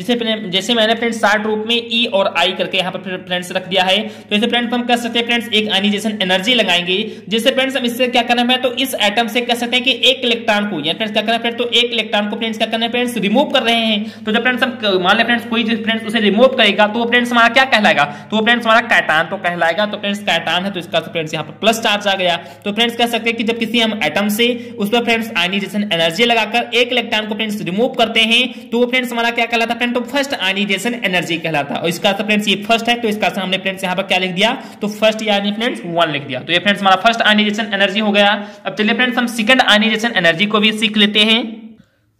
जैसे मैंने फ्रेंड्स शार्ट रूप में ई और आई करके यहाँ पर फ्रेंड्स रख दिया है। तो इसे फ्रेंड्स हम कह सकते हैं फ्रेंड्स एक आयनीजेशन एनर्जी लगाएंगे, जिससे फ्रेंड्स हम इससे क्या करना है, तो इस एटम से कह सकते हैं कि एक इलेक्ट्रॉन को फ्रेंड्स क्या करना है फ्रेंड्स, तो एक इलेक्ट्रॉन को फ्रेंड्स क्या करना है फ्रेंड्स, रिमूव कर रहे हैं। तो जब फ्रेंड्स हम मान लें फ्रेंड्स कोई फ्रेंड्स उसे रिमूव करेगा तो फ्रेंड्स हमारा क्या कहलाएगा, तो फ्रेंड्स हमारा कैटायन तो कहलाएगा। तो फ्रेंड्स कैटायन है तो इसका फ्रेंड्स यहाँ पर प्लस चार्ज आ गया। तो फ्रेंड्स कह सकते हैं कि जब किसी हम एटम से उस पर फ्रेंड्स आयनीजेशन एनर्जी लगाकर एक इलेक्ट्रॉन को फ्रेंड्स रिमूव करते हैं तो फ्रेंड्स हमारा क्या कहलाता है फ्रेंड्स, तो फर्स्ट आयनीजेशन एनर्जी कहलाता है। और इसका फ्रेंड्स ये फर्स्ट है तो इसका हमने फ्रेंड्स यहां पर क्या लिख दिया, तो फर्स्ट यानी फ्रेंड्स 1 लिख दिया। तो ये फ्रेंड्स हमारा फर्स्ट आयनीजेशन एनर्जी हो गया। अब चलिए फ्रेंड्स हम सेकंड आयनीजेशन एनर्जी को भी सीख लेते हैं।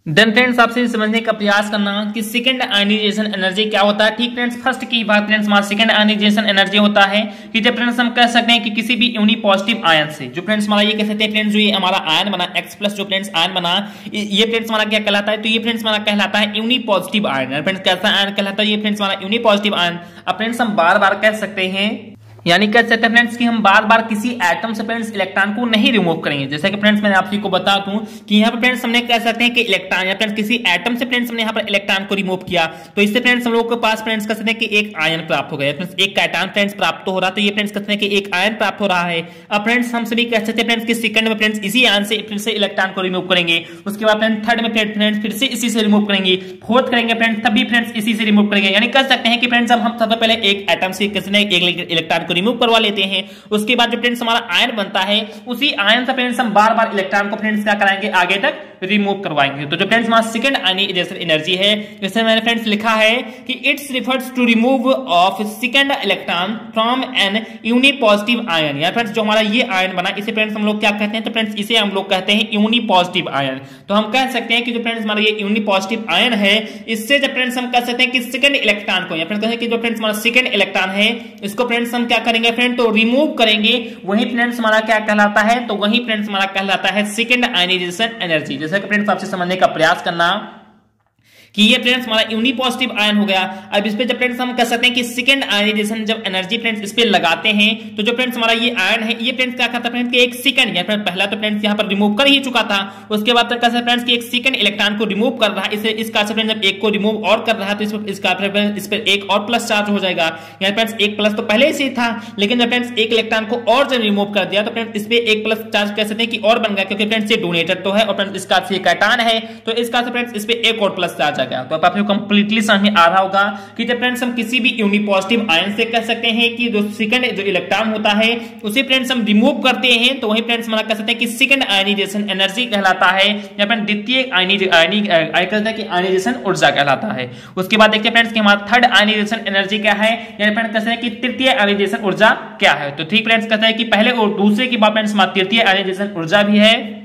देन फ्रेंड्स आपसे समझने का प्रयास करना कि सेकंड आयनीजेशन एनर्जी क्या होता है। ठीक फ्रेंड्स फर्स्ट की बात फ्रेंड्स हमारा सेकंड आयनीजेशन एनर्जी होता है कि जब फ्रेंड्स हम कह सकते हैं कि किसी भी यूनि पॉजिटिव आयन से जो फ्रेंड्स हमारा ये कह सकते हैं फ्रेंड्स जो ये हमारा आयन बना x प्लस जो फ्रेंड्स आयन बना ये फ्रेंड्स हमारा क्या कहलाता है, तो ये फ्रेंड्स हमारा कहलाता है यूनि पॉजिटिव आयन। फ्रेंड्स कैसा आयन कहलाता है, ये फ्रेंड्स हमारा यूनि पॉजिटिव आयन। अब फ्रेंड्स हम बार बार कह सकते हैं यानी कह सकते हैं फ्रेंड्स कि हम बार बार किसी एटम से फ्रेंड्स इलेक्ट्रॉन को नहीं रिमूव करेंगे। जैसे कि फ्रेंड्स मैंने आप को बता दूं कि यहाँ पर फ्रेंड्स हमने कह सकते हैं कि इलेक्ट्रॉन या फ्रेंड्स किसी एटम से फ्रेंड्स हमने यहाँ पर इलेक्ट्रॉन को रिमूव किया तो इससे फ्रेंड्स हम लोग के पास फ्रेंड्स कह सकते हैं कि एक आयन प्राप्त हो गया, फ्रेंड्स एक कैटायन फ्रेंड्स प्राप्त तो हो रहा, तो ये फ्रेंड्स कहते हैं कि एक आयन प्राप्त हो रहा है। अब फ्रेंड्स हम सभी कह सकते हैं फ्रेंड्स कि सेकंड में फ्रेंड्स इसी आयन से फिर से इलेक्ट्रॉन को रिमूव करेंगे, उसके बाद फ्रेंड्स थर्ड में फ्रेंड्स फिर से इसी से रिमूव करेंगे, फोर्थ करेंगे फ्रेंड्स तभी फ्रेंड्स इसी से रिमूव करेंगे। यानी कह सकते हैं कि फ्रेंड्स हम सबसे पहले एक एटम से किसी एक इलेक्ट्रॉन को रिमूव करवा लेते हैं, उसके बाद जो फ्रेंड्स हमारा आयन बनता है उसी आयन से फ्रेंड्स हम बार बार इलेक्ट्रॉन को फ्रेंड्स क्या कराएंगे, आगे तक रिमूव करवाएंगे। तो जो फ्रेंड्स हमारा सेकंड आयनीजेशन एनर्जी है, जैसे मैंने फ्रेंड्स लिखा है कि it's refers to remove of second electron from an unipositive ion. या फ्रेंड्स जो हमारा ये आयन बना इसे फ्रेंड्स हम लोग क्या कहते हैं, तो फ्रेंड्स इसे हम लोग कहते हैं यूनि पॉजिटिव आयन। तो हम कह सकते हैं कि जो फ्रेंड्स हमारा ये यूनि पॉजिटिव आयन है इससे जब फ्रेंड्स हम कह सकते हैं कि सेकंड इलेक्ट्रॉन को या फ्रेंड्स कहते हैं कि जो फ्रेंड्स हमारा सेकंड इलेक्ट्रॉन है इसको फ्रेंड्स हम क्या करेंगे फ्रेंड, तो रिमूव करेंगे, वही फ्रेंड्स हमारा क्या कहलाता है, तो वही फ्रेंड्स हमारा कहलाता है सेकंड आयनीजेशन एनर्जी। जैसे कि फ्रेंड्स आपसे समझने का प्रयास करना कि ये फ्रेंड्स हमारा यूनि पॉजिटिव आयन हो गया। अब इस पे जब फ्रेंड्स हम कह सकते हैं कि सेकंड आयनीजेशन जब एनर्जी फ्रेंड्स इस पे लगाते हैं तो जो फ्रेंड्स हमारा ये आयन है ये फ्रेंड्स क्या करता है फ्रेंड्स कि एक सेकंड या फिर पहला तो फ्रेंड्स यहां पर रिमूव कर ही चुका था, उसके बाद तक कैसे फ्रेंड्स कि एक सेकंड इलेक्ट्रॉन को रिमूव कर रहा है, इसे इसका फ्रेंड्स जब एक को रिमूव और कर रहा है तो इसका इस पर एक और प्लस चार्ज हो जाएगा। यानी फ्रेंड्स एक प्लस तो पहले से ही था लेकिन जब फ्रेंड्स एक इलेक्ट्रॉन को और जब रिमूव कर दिया तो फ्रेंड्स इस पे एक प्लस चार्ज कह सकते हैं कि और बन गया, क्योंकि फ्रेंड्स ये डोनेटर तो है और फ्रेंड्स इसका से कैटायन है तो इसका फ्रेंड्स इस पे एक और प्लस चार्ज आ गया। तो आप कंप्लीटली समझ में आ रहा होगा कि जब फ्रेंड्स हम किसी भी यूनि पॉजिटिव आयन से कह सकते हैं कि जो सेकंड जो इलेक्ट्रॉन होता है उसे फ्रेंड्स हम रिमूव करते हैं तो वही फ्रेंड्स हमारा कह सकते हैं कि सेकंड आयनीजेशन एनर्जी कहलाता है या फिर द्वितीय आयनीजेशन ऊर्जा कहलाता है। उसके बाद देखते हैं फ्रेंड्स कि हमारा थर्ड आयनीजेशन एनर्जी क्या है, यानी फ्रेंड्स कहते हैं कि तृतीय आयनीजेशन ऊर्जा क्या है। तो ठीक फ्रेंड्स कहते हैं कि पहले और दूसरे की बात फ्रेंड्स हमारा तृतीय आयनीजेशन ऊर्जा भी है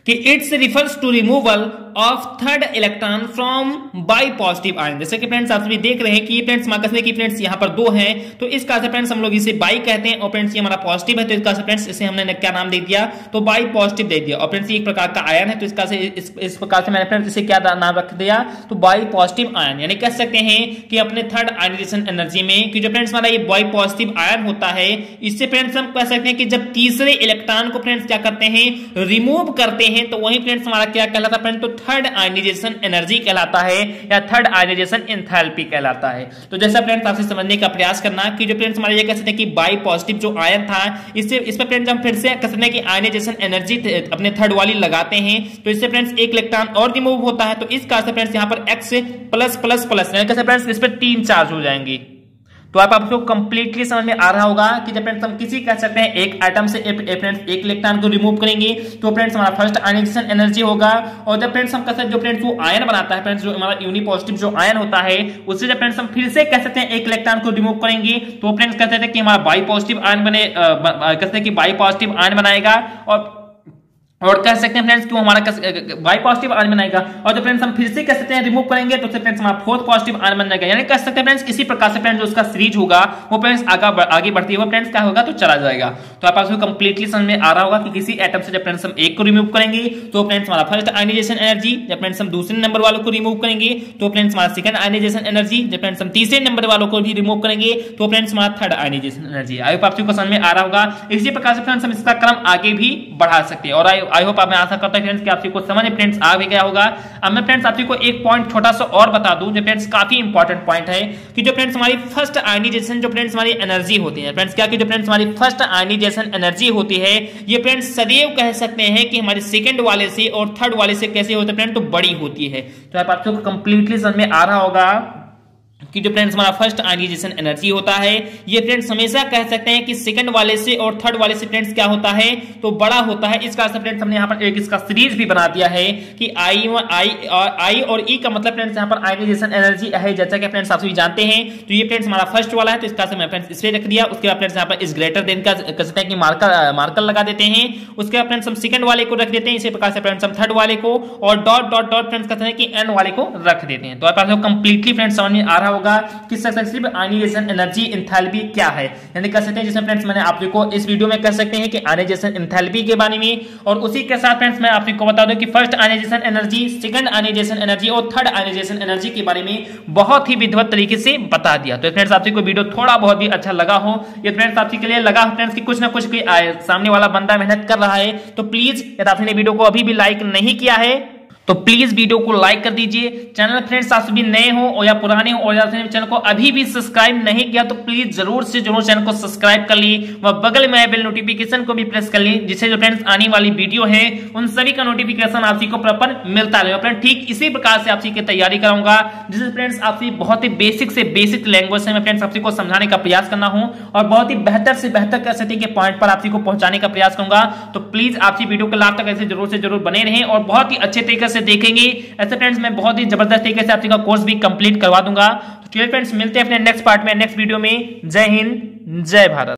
कि it's refers to removal of third electron from bipositive ion. जैसे कि फ्रेंड्स आप सभी देख रहे हैं कि फ्रेंड्स मार्कस में कि फ्रेंड्स यहां पर दो हैं तो इसका से फ्रेंड्स हम लोग इसे बाई कहते हैं और फ्रेंड्स ये हमारा पॉजिटिव है तो इसका से फ्रेंड्स इसे हमने क्या नाम दे दिया, तो बाई पॉजिटिव दे दिया। और फ्रेंड्स ये एक प्रकार का आयन है तो इसका से इस प्रकार से मैंने फ्रेंड्स इसे क्या नाम रख दिया, तो बाई पॉजिटिव आयन। यानी कह सकते हैं कि अपने थर्ड आयनीजेशन एनर्जी में कि जो फ्रेंड्स हमारा ये बाई पॉजिटिव आयन होता है इससे फ्रेंड्स हम कह सकते हैं कि जब तीसरे इलेक्ट्रॉन को फ्रेंड्स क्या करते हैं, रिमूव करते हैं तो वही फ्रेंड्स हमारा क्या कहलाता है फ्रेंड्स, तो थर्ड आयनाइजेशन एनर्जी कहलाता है या थर्ड आयनाइजेशन एंथैल्पी कहलाता है। तो जैसा फ्रेंड्स आपसे समझने का प्रयास करना कि जो फ्रेंड्स हमारे ये कह सकते हैं कि बाई पॉजिटिव जो आयन था इस पर फ्रेंड्स हम फिर से कह सकते हैं कि आयनाइजेशन एनर्जी अपने थर्ड वाली लगाते हैं, तो इससे फ्रेंड्स एक इलेक्ट्रॉन और रिमूव होता है। तो इस कारण से फ्रेंड्स यहाँ पर X प्लस प्लस प्लस कैसे फ्रेंड्स इस पर 3 चार्ज हो जाएंगे। तो आपको कंप्लीटली समझ में आ रहा होगा कि जब फ्रेंड्स हम किसी कह सकते हैं एक एटम से फ्रेंड्स एक इलेक्ट्रॉन को रिमूव करेंगे तो फ्रेंड्स हमारा फर्स्ट आयनाइजेशन एनर्जी होगा। और जब फ्रेंड्स हम कह सकते हैं जो फ्रेंड्स वो आयन बनाता है फ्रेंड्स जो हमारा यूनिपॉजिटिव जो आयन होता है उससे जब फ्रेंड्स हम फिर से कह सकते हैं एक इलेक्ट्रॉन को रिमूव करेंगे तो फ्रेंड्स कहते हैं कि हमारा बाई पॉजिटिव आयन बने कहते हैं कि बाई पॉजिटिव आयन बनाएगा और कह सकते हैं फ्रेंड्स कि हमारा बाई पॉजिटिव आयन बनाएगा। और जो फ्रेंड्स हम फिर से कह सकते हैं रिमूव करेंगे तो फ्रेंड्स हमारा फोर्थ पॉजिटिव आयन बन जाएगा। यानी कह सकते हैं फ्रेंड्स इसी प्रकार से फ्रेंड्स जो उसका सीरीज होगा वो फ्रेंड्स आगे बढ़ती है वो फ्रेंड्स क्या होगा तो चला जाएगा। तो आपको कंप्लीटली समझ में आ रहा होगा कि किसी एटम से जब फ्रेंड्स हम एक को रिमूव करेंगे तो फ्रेंड्स हमारा फर्स्ट आयनाइजेशन एनर्जी, जब फ्रेंड्स हम दूसरे नंबर वालों को रिमूव करेंगे तो फ्रेंड्स हमारा सेकंड आयनाइजेशन एनर्जी, जब फ्रेंड्स हम तीसरे नंबर वालों को भी रिमूव करेंगे तो फ्रेंड्स हमारा third ionisation energy. I hope आपको समझ में आ रहा होगा। इसी प्रकार से फ्रेंड्स हम इसका क्रम आगे भी बढ़ा सकते हैं और आई होप आप आशा फ्रेंड्स कि आपको समझ फ्रेंड्स आ भी गया होगा। अब मैं फ्रेंड्स आपको एक पॉइंट छोटा सा और बता दूं जो फ्रेंड्स काफी इंपॉर्टेंट पॉइंट है कि जो फ्रेंड्स हमारी फर्स्ट आयनाइजेशन जो फ्रेंड्स हमारी एनर्जी होती है फ्रेंड्स क्या कि जो फ्रेंड्स हमारी फर्स्ट आयनाइजेशन एनर्जी होती है ये फ्रेंड्स सदैव कह सकते हैं कि हमारे सेकंड वाले से और थर्ड वाले से कैसे होते हैं फ्रेंड्स तो बड़ी होती है। तो आपको कंप्लीटली समझ में आ रहा होगा कि जो फ्रेंड्स हमारा फर्स्ट आयनाइजेशन एनर्जी होता है ये फ्रेंड्स हमेशा कह सकते हैं कि सेकंड वाले से और थर्ड वाले से फ्रेंड्स क्या होता है तो बड़ा होता है। इस कारण से फ्रेंड्स हमने यहाँ पर एक इसका सीरीज भी बना दिया है कि आई और ई का मतलब फ्रेंड्स यहाँ पर आयनाइजेशन एनर्जी है जैसा कि फ्रेंड्स आप सभी जानते हैं। तो ये फ्रेंड्स हमारा फर्स्ट वाला है तो इसका मैं फ्रेंड्स इसलिए रख दिया। उसके बाद फ्रेंड्स यहाँ पर इस ग्रेटर देन का कह सकते हैं कि मार्कर लगा देते हैं। उसके बाद फ्रेंड्स हम सेकंड वाले को रख देते हैं, इसी प्रकार से फ्रेंड्स हम थर्ड वाले को और डॉट डॉट डॉट फ्रेंड्स कहते हैं कि एन वाले को रख देते हैं। तो आपको कंप्लीटली फ्रेंड्स समझ में आ रहा होगा कि सक्सेसिव आयनाइजेशन एनर्जी एंथैल्पी क्या है। यानी कह सकते हैं जिसमें फ्रेंड्स मैंने आपको इस वीडियो में कह सकते हैं कि आयनाइजेशन एंथैल्पी के बारे में और उसी के साथ फ्रेंड्स मैं आपको बता दूं कि first ionisation energy, second ionisation energy और थर्ड आयनाइजेशन एनर्जी के बारे में बहुत ही विधिवत तरीके से बता दिया। तो फ्रेंड्स आपको वीडियो थोड़ा बहुत भी अच्छा लगा हो ये फ्रेंड्स आपके लिए लगा फ्रेंड्स कि कुछ ना कुछ सामने वाला बंदा मेहनत कर रहा है तो प्लीज यदि आपने वीडियो को अभी भी लाइक नहीं किया है तो प्लीज वीडियो को लाइक कर दीजिए। चैनल फ्रेंड्स आप सभी नए हो और या पुराने हो और या चैनल को अभी भी सब्सक्राइब नहीं किया तो प्लीज जरूर से जरूर चैनल को सब्सक्राइब कर ली व बगल में बेल नोटिफिकेशन को भी प्रेस कर ली जिससे जो फ्रेंड्स आने वाली वीडियो है उन सभी का नोटिफिकेशन आप को प्रॉपर मिलता रहेगा। फ्रेंड ठीक इसी प्रकार से आप की तैयारी कराऊंगा जिससे फ्रेंड्स आप बहुत ही बेसिक से बेसिक लैंग्वेज से मैं फ्रेंड्स आप को समझाने का प्रयास करना हूं और बहुत ही बेहतर से बेहतर कह सकते के पॉइंट पर आप को पहुंचाने का प्रयास करूंगा। तो प्लीज आप वीडियो को लास्ट तक ऐसे जरूर से जरूर बने रहें और बहुत ही अच्छे तरीके से देखेंगे। ऐसे फ्रेंड्स मैं बहुत ही जबरदस्त तरीके से आपका कोर्स भी कंप्लीट करवा दूंगा। तो चलिए फ्रेंड्स मिलते हैं अपने नेक्स्ट पार्ट में नेक्स्ट वीडियो में। जय हिंद जय भारत।